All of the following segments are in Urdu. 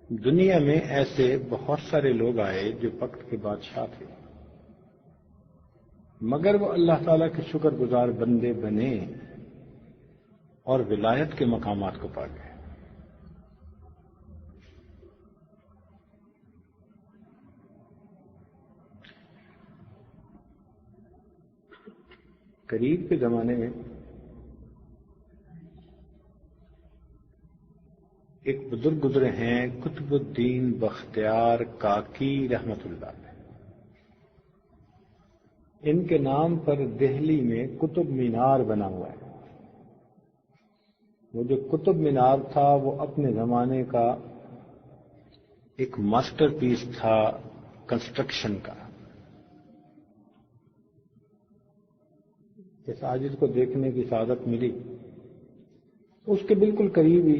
دنیا میں ایسے بہت سارے لوگ آئے جو وقت کے بادشاہ تھے، مگر وہ اللہ تعالیٰ کے شکر گزار بندے بنے اور ولایت کے مقامات کو پا گئے۔ قریب کے زمانے میں ایک بزرگ گزرے ہیں، قطب الدین بختیار کاکی رحمت اللہ علیہ۔ ان کے نام پر دہلی میں قطب مینار بنا ہوا ہے۔ وہ جو قطب مینار تھا وہ اپنے زمانے کا ایک ماسٹر پیس تھا کنسٹرکشن کا۔ اس عاجز کو دیکھنے کی سعادت ملی، اس کے بالکل قریب ہی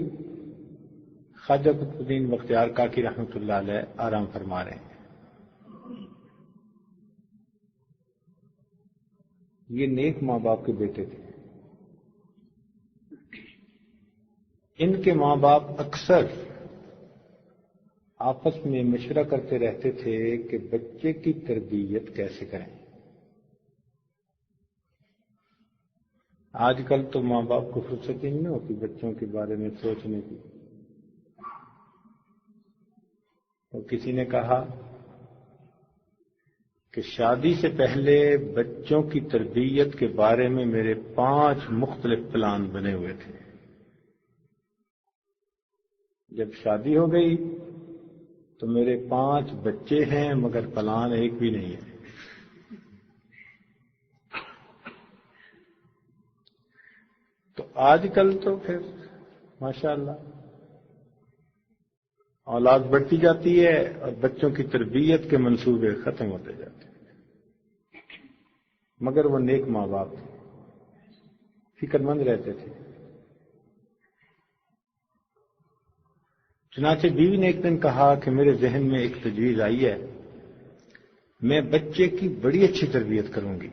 خواجہ قطب الدین بختیار کاکی رحمۃ اللہ علیہ آرام فرما رہے ہیں۔ یہ نیک ماں باپ کے بیٹے تھے۔ ان کے ماں باپ اکثر آپس میں مشورہ کرتے رہتے تھے کہ بچے کی تربیت کیسے کریں۔ آج کل تو ماں باپ کو فرصت ہی نہیں ہوتی بچوں کے بارے میں سوچنے کی۔ اور کسی نے کہا کہ شادی سے پہلے بچوں کی تربیت کے بارے میں میرے 5 مختلف پلان بنے ہوئے تھے، جب شادی ہو گئی تو میرے 5 بچے ہیں مگر پلان ایک بھی نہیں ہے۔ تو آج کل تو پھر ماشاءاللہ اولاد بڑھتی جاتی ہے اور بچوں کی تربیت کے منصوبے ختم ہوتے جاتے ہیں، مگر وہ نیک ماں باپ تھے، فکر مند رہتے تھے۔ چنانچہ بیوی نے ایک دن کہا کہ میرے ذہن میں ایک تجویز آئی ہے، میں بچے کی بڑی اچھی تربیت کروں گی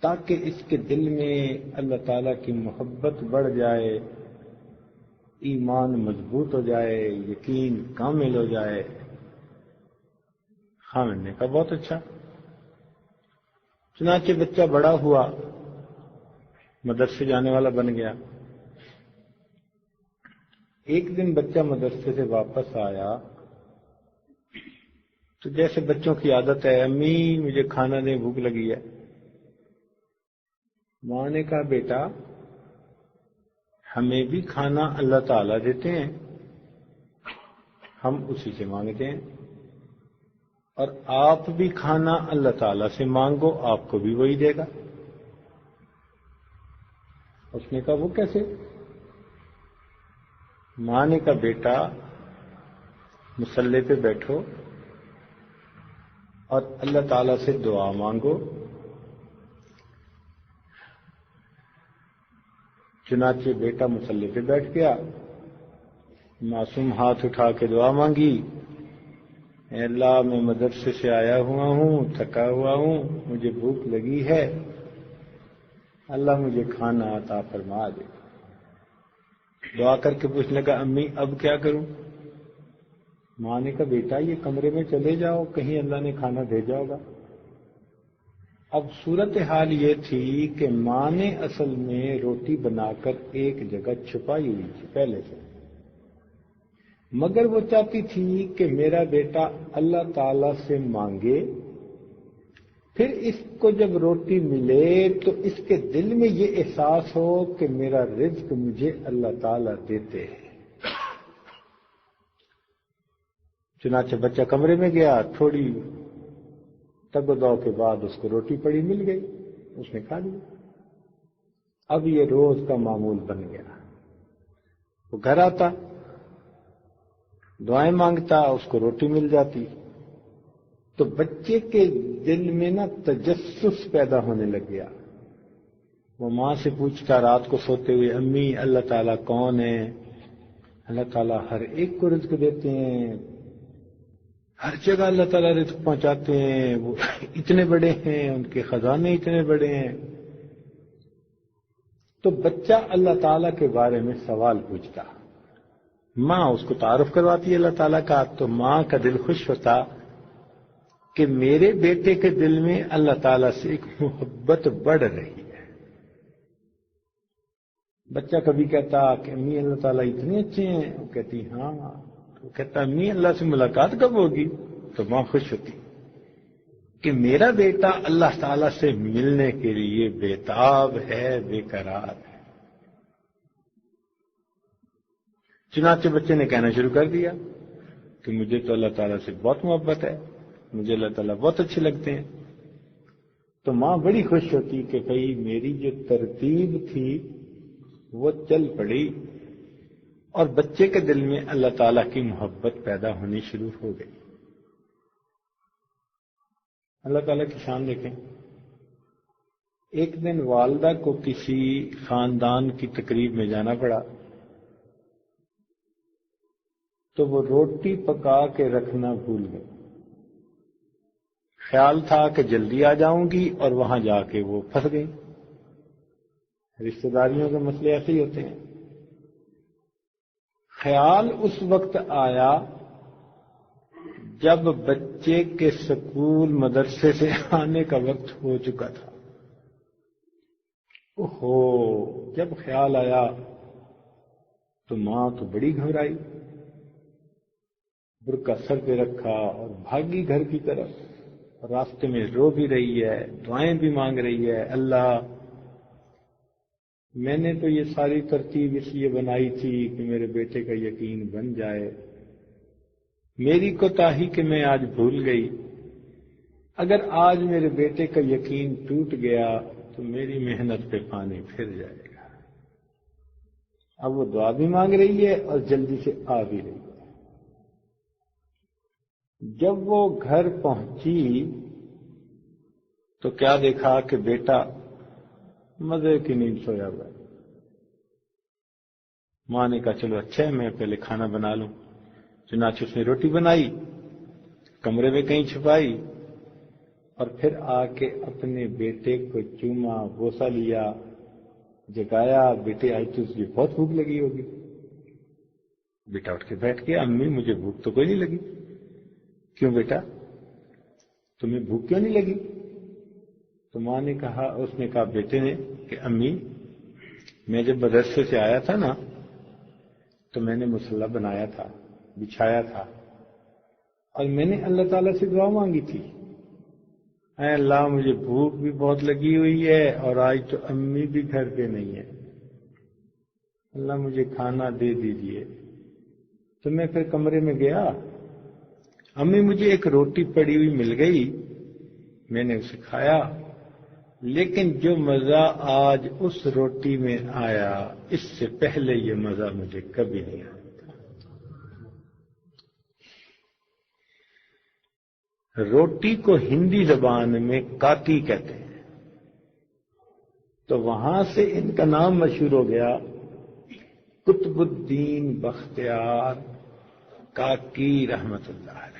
تاکہ اس کے دل میں اللہ تعالیٰ کی محبت بڑھ جائے، ایمان مضبوط ہو جائے، یقین کامل ہو جائے۔ خامد نے کہا بہت اچھا۔ چنانچہ بچہ بڑا ہوا، مدرسے جانے والا بن گیا۔ ایک دن بچہ مدرسے سے واپس آیا تو جیسے بچوں کی عادت ہے، امی مجھے کھانا دیں، بھوک لگی ہے۔ ماں نے کہا بیٹا ہمیں بھی کھانا اللہ تعالیٰ دیتے ہیں، ہم اسی سے مانگتے ہیں، اور آپ بھی کھانا اللہ تعالیٰ سے مانگو، آپ کو بھی وہی دے گا۔ اس نے کہا وہ کیسے؟ ماں نے کہا بیٹا مصلی پہ بیٹھو اور اللہ تعالیٰ سے دعا مانگو۔ چنانچہ بیٹا مصلی پہ بیٹھ گیا، معصوم ہاتھ اٹھا کے دعا مانگی، اے اللہ میں مدرسے سے آیا ہوا ہوں، تھکا ہوا ہوں، مجھے بھوک لگی ہے، اللہ مجھے کھانا عطا فرما دے۔ دعا کر کے پوچھنے کا امی اب کیا کروں؟ ماں نے کہا بیٹا یہ کمرے میں چلے جاؤ، کہیں اللہ نے کھانا بھیجا ہوگا۔ اب صورتحال یہ تھی کہ ماں نے اصل میں روٹی بنا کر ایک جگہ چھپائی ہوئی تھی پہلے سے، مگر وہ چاہتی تھی کہ میرا بیٹا اللہ تعالی سے مانگے، پھر اس کو جب روٹی ملے تو اس کے دل میں یہ احساس ہو کہ میرا رزق مجھے اللہ تعالی دیتے ہیں۔ چنانچہ بچہ کمرے میں گیا، تھوڑی تگ و دو کے بعد اس کو روٹی پڑی مل گئی، اس نے کھا لی۔ اب یہ روز کا معمول بن گیا، وہ گھر آتا، دعائیں مانگتا، اس کو روٹی مل جاتی، تو بچے کے دل میں نا تجسس پیدا ہونے لگ گیا۔ وہ ماں سے پوچھتا رات کو سوتے ہوئے، امی اللہ تعالیٰ کون ہے؟ اللہ تعالیٰ ہر ایک کو رزق دیتے ہیں، ہر جگہ اللہ تعالیٰ رزق پہنچاتے ہیں، وہ اتنے بڑے ہیں، ان کے خزانے اتنے بڑے ہیں۔ تو بچہ اللہ تعالیٰ کے بارے میں سوال پوچھتا، ماں اس کو تعارف کرواتی ہے اللہ تعالیٰ کا، تو ماں کا دل خوش ہوتا کہ میرے بیٹے کے دل میں اللہ تعالیٰ سے ایک محبت بڑھ رہی ہے۔ بچہ کبھی کہتا کہ امی اللہ تعالیٰ اتنے اچھے ہیں، وہ کہتی ہاں، تو کہتا امی اللہ سے ملاقات کب ہوگی؟ تو ماں خوش ہوتی کہ میرا بیٹا اللہ تعالیٰ سے ملنے کے لیے بےتاب ہے، بے قرار ہے۔ چنانچہ بچے نے کہنا شروع کر دیا کہ مجھے تو اللہ تعالیٰ سے بہت محبت ہے، مجھے اللہ تعالیٰ بہت اچھے لگتے ہیں۔ تو ماں بڑی خوش ہوتی کہ بھئی میری جو ترتیب تھی وہ چل پڑی، اور بچے کے دل میں اللہ تعالیٰ کی محبت پیدا ہونی شروع ہو گئی۔ اللہ تعالیٰ کی شان دیکھیں، ایک دن والدہ کو کسی خاندان کی تقریب میں جانا پڑا، تو وہ روٹی پکا کے رکھنا بھول گئی۔ خیال تھا کہ جلدی آ جاؤں گی، اور وہاں جا کے وہ پھنس گئی۔ رشتہ داریوں کے مسئلے ایسے ہی ہوتے ہیں۔ خیال اس وقت آیا جب بچے کے اسکول مدرسے سے آنے کا وقت ہو چکا تھا۔ اوہو، جب خیال آیا تو ماں تو بڑی گھبرائی، برقع سر پہ رکھا اور بھاگی گھر کی طرف، راستے میں رو بھی رہی ہے، دعائیں بھی مانگ رہی ہے، اللہ میں نے تو یہ ساری ترتیب اس لیے بنائی تھی کہ میرے بیٹے کا یقین بن جائے، میری کوتاہی کہ میں آج بھول گئی، اگر آج میرے بیٹے کا یقین ٹوٹ گیا تو میری محنت پہ پانی پھر جائے گا۔ اب وہ دعا بھی مانگ رہی ہے اور جلدی سے آ بھی رہی ہے۔ جب وہ گھر پہنچی تو کیا دیکھا کہ بیٹا مزے کی نیند سویا ہوا ہے۔ ماں نے کہا چلو اچھا ہے، میں پہلے کھانا بنا لوں۔ چنانچہ اس نے روٹی بنائی، کمرے میں کہیں چھپائی، اور پھر آ کے اپنے بیٹے کو چوما، بوسہ لیا، جگایا، بیٹے آج تجھے بہت بھوک لگی ہوگی۔ بیٹا اٹھ کے بیٹھ گیا، امی مجھے بھوک تو کوئی نہیں لگی۔ کیوں بیٹا، تمہیں بھوک کیوں نہیں لگی؟ تو ماں نے کہا، اس نے کہا بیٹے نے کہ امی میں جب مدرسے سے آیا تھا نا تو میں نے مصلی بنایا تھا، بچھایا تھا، اور میں نے اللہ تعالیٰ سے دعا مانگی تھی، اے اللہ مجھے بھوک بھی بہت لگی ہوئی ہے اور آج تو امی بھی گھر پہ نہیں ہے، اللہ مجھے کھانا دے دیجئے۔ تو میں پھر کمرے میں گیا، امی مجھے ایک روٹی پڑی ہوئی مل گئی، میں نے اسے کھایا، لیکن جو مزہ آج اس روٹی میں آیا اس سے پہلے یہ مزہ مجھے کبھی نہیں آیا۔ روٹی کو ہندی زبان میں کاتی کہتے ہیں، تو وہاں سے ان کا نام مشہور ہو گیا، قطب الدین بختیار کاکی رحمت اللہ علیہ۔